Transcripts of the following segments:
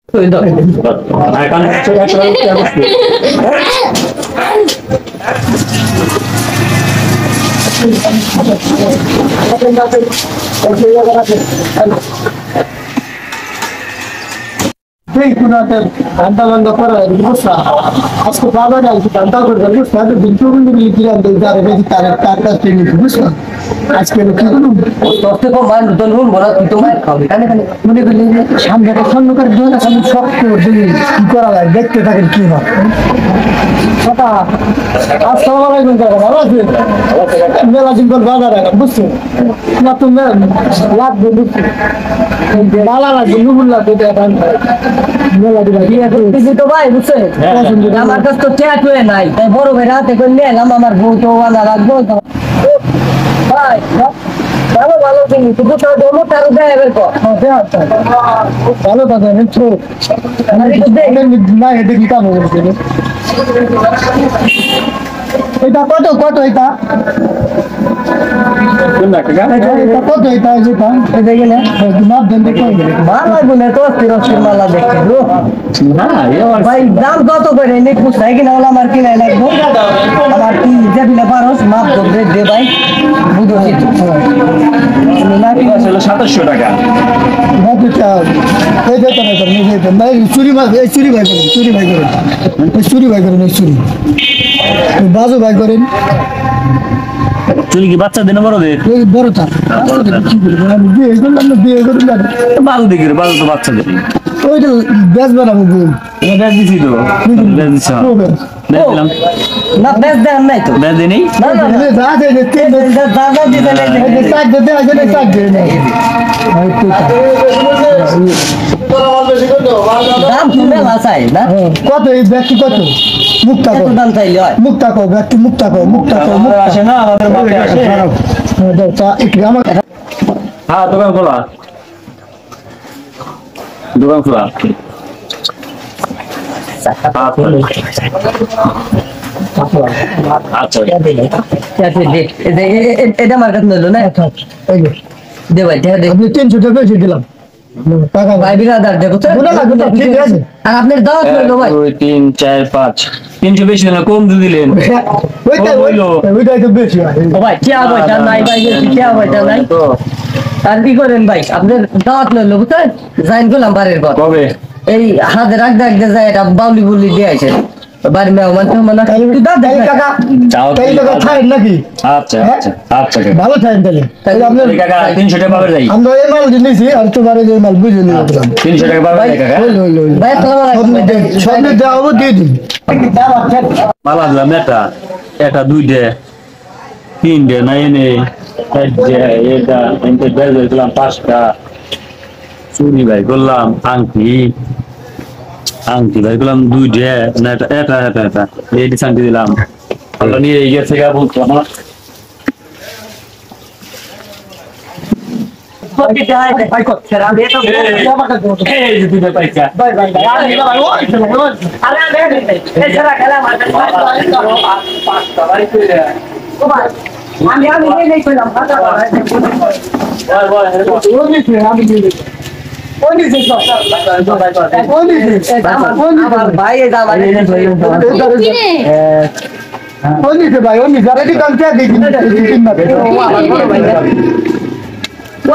घंटा बंद कर उसको बाबा घंटा कर आज के सामने देखते मेला दिन बाजार बुझছো ना তুমি লাগবে বালা লাগবে নুবুল লাগবে মেলা দিন তো ভাই বুঝছেন আমার কাছে তো ট্যাটু নাই তাই বড় ভাই রাতে করে নিলাম আমার বউ তো আনা রাখবো ভাই ভালো ভালো জিনিস কিন্তু তো দমো তার দেয় এর কো ভালো কথা নিচ্ছো না এটা কি কাম হচ্ছে এটা কত কত এটা কোন না কাকা এটা কত এটা যেটা এটা গেলে মাপ দেন দেখো মালা গুনে তো 13 মালা দেখতে লো না ভাই দাম কত করে নে পুছাই কিনা ওলা আমার কিনা লাগবে আমার কি যেবিনা পারস মাপ দে দে ভাই বুঝছি না কি আসলে 2700 টাকা বাকিটা এই যেটা না করে নিয়ে যেতে ভাই চুরি ভাই করেন বাজু ভাই করেন চুরি কি বাচ্চা দেন বড় দে বড়টা বাজু দেখি বাজু তো বাচ্চা দেন ওইটা বেশ বানাবো বেশ দিছি তো বেশ দিছ দেখলাম না বেশ দেন নাই তো বেশ দেনি না না দে দাদা দিতে নাই সাইড দে আসলে সাইড দে নাই দাম তুমি লাসাই না কত এই ব্যক্তি কত মুক্তা কত দাম চাইলে হয় মুক্তা কো ব্যক্তি মুক্তা কো আসে না আমাদের মাঠে আসে দাও একটু আমার হ্যাঁ দোকান খোলা আচ্ছা এটা মার্কেট নিলো না দে ভাই আপনি 300 টাকা বেশি দিলাম টাকা ভাই বিরাদার দেবো তো ঠিক আছে আর আপনার দাওয়াত হলো ভাই 2 3 4 5 300 বেশি না কম দিলেন ওইটাই তো বেশি ও ভাই কি হবে জান নাই ভাই কি হবে জান নাই তো আর কি করেন ভাই আপনার দাওয়াত হলো বুঝছেন জাইন গোলাম বাড়ির পর কবে এই হাতে রাখ যায় এটা বাউলি বুলি দিয়ে আইছে বাড়ি মেহমান তো মানে একটু দাও দেখ কাকা তাই তো খাই নাকি আচ্ছা আচ্ছা আচ্ছা ভালো থাকেন তাহলে আপনি কাকা 300 টাকা পাবে যাই আমরা এই মাল দিয়েছি আর তোমার এই মাল বুঝে নিলাম 300 টাকা পাবে কাকা ভাই সব দাও দিয়ে দিন মালা দিলাম এটা দুইটা তিনটা নাই নে এটা এনতে বের দিলাম 5টা চুরি ভাই করলাম আংটি ভাই করলাম 2টা না এটা এই ডিসাইনটি দিলাম আমরা নিয়ে গেছে গা বলতো আমার কি যায় ভাই কত সেরা দে তো এই যে দুইটা পয়সা ভাই আরে এই সেরা খেলা মারতে পাঁচটা ভাই কইরা ও ভাই আমি নেই কইলাম ভালো আমি দিয়ে ভাই এই দাম ভাই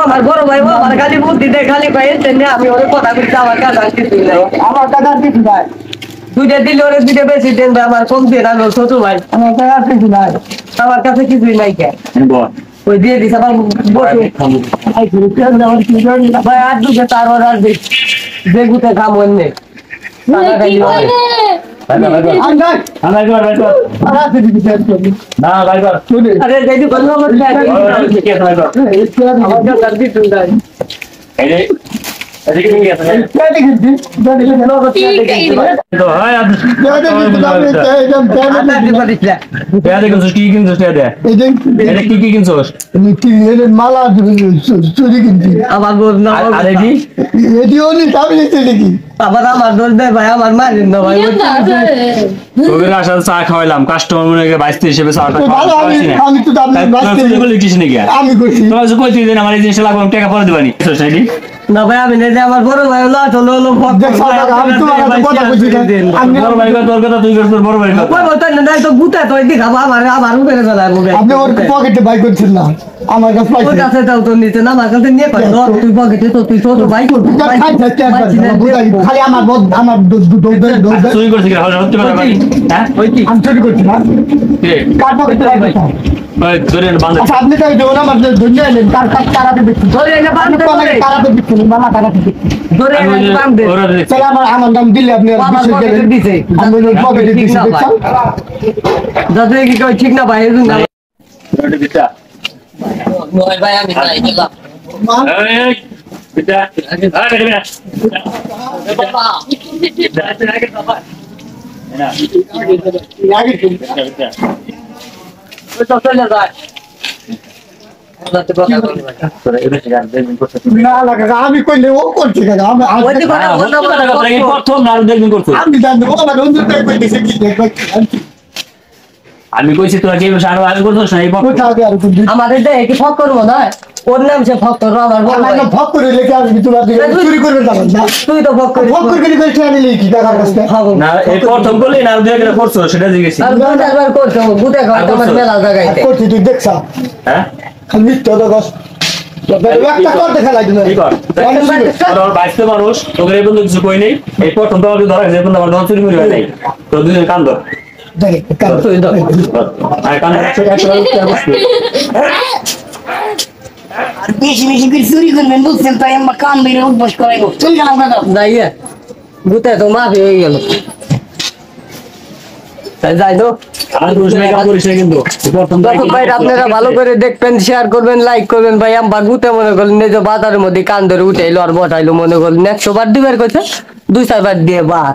আমার বড় ভাই আমার খালি বুদ্ধি দেয় খালি ভাই আমি ওর কথা বলছি আমার কাছে আমার টাকা দিচ্ছি ভাই দুইটা দিলে ওরে দুইটা বেশি দেন ভাই আমার কম দিয়ে রাখলো ছোট ভাই আমার টাকা দিচ্ছি ভাই আমার কাছে কিছুই নাই কে ওই দিয়ে দিস আমার ভাই আর দুটো তার আর বেগুতে কাম অন্যে আরে যাইতে বললো মালা চুরি কিনছি আমার আবার আমার দোষ দেয় ভাই আমার মারিন না ভাই চা খাওয়াইলাম কাস্টমার মনে করে 22 হিসেবে চা আমি তো আমি করছি আমার এই জিনিসটা লাগবে টাকা পরে দিবানি না ভাই আমি যে আমার বড় ভাই হলো আসলে হলো দেখছো কাকা, আমি তোমার কাছে কথা বলছি না। আপনি বড় ভাই তোর কথা তুই করছিস বড় ভাই কথা। কই বলতেন না তো গুতা তো এদিকে খাবো আমার উপরে ফেলা আপনি ওর পকেটে বাই করছেন না, আমার কাছে ওর পাইছেন। কাছে তাও তো নিতে না আমার কাছে নিয়ে পাই তুই পকেটে তো তুই তো ভাই করবি যা খাই থাকতে একবার, বুঝাই, খালি আমার দৌড় তুই করছিস কি সত্যি কথা বল। হ্যাঁ ওই কি আমি চুরি করছি না, কে কার পকেটে বাই করছি? ওই ধরে বাঁধা আচ্ছা আপনি তাই দেবেন আমার ধন্য এলেন, কারাতে দিচ্ছি, ধরে এনে বান্ধে কারাতে দিচ্ছেন, মামা কারাতে দিচ্ছি। ধরে এনে বান্ধে ওরা তাহলে আমার নাম দিলে আপনি আর আমার বিশ্বাস পকেটে করেন? দিছে আমি ওর পকেটে দিচ্ছি, দেখছেন? যাতে কি কই ঠিক না ভাই এজন্য ওটা দিতা নয় ভাই আমি নাই গেলাম মা, এই দিতা আরে রে বাবা না আগে কি? ওই তো চলে যায় যাতে কথা বলি ভাই তোরা এটা গান দেখবি করছিস না না কাকা, আমি কইলে ও করছে কাকা, ওই যে কথা বলতে প্রথম না দেখবি করছিস আমি জানি ও আমার অন্য টাইপ কইতেছে কি দেখবে আমি কইছি তোরা কি বিষয় আরো আগে করছিস না এই কোথা আগে আর কোন আমাদের দেহে কি ফক করবো না ওর নাম সে ফক করবো আমার বড় ভাই। আমার ভক করে লেখা আসবি তোমার দিকে চুরি করবে যাবেন না তুই তো ফক করিস ভক করে করে ট্রেনে লিখি কাকার কাছে হবো না এই প্রথম করলি না আর দুই একটা করছো সেটা জিজ্ঞেস আর দু চারবার করছো বুঝে খাওয়া আমার মেলা জায়গাইতে করছি তুই দেখছা হ্যাঁ খালি মিথ্যা তো কস একটা কর দেখা লাগবে কি কর তোর বাইশে মানুষ তোকে এই বন্ধু কিছু কই নেই এই প্রথম তো আমাকে ধরা গেছে এই বন্ধু আমার ধন চুরি করে হয় নাই তো দুজন কান্দ দেখে তুই দাও আর কান্দ একটা বসবে আর বেশি বেশি করে চুরি করবেন বুঝছেন তাই আমরা কান বেড়ে উঠবস করাইবো চল গেলাম দাদা যাইয়ে বুঝতে তো মাফি হয়ে গেল তাই যাই তো আর পুরুষ মেকআপ করিস না কিন্তু প্রথম দর্শক ভাই আপনারা ভালো করে দেখবেন শেয়ার করবেন লাইক করবেন ভাই আমি বাগুতে মনে করলেন এই যে বাজারের মধ্যে কান ধরে উঠাইলো আর বসাইলো মনে করলেন 100 বার দিবার কইছে 2-4 বার দিয়ে বাদ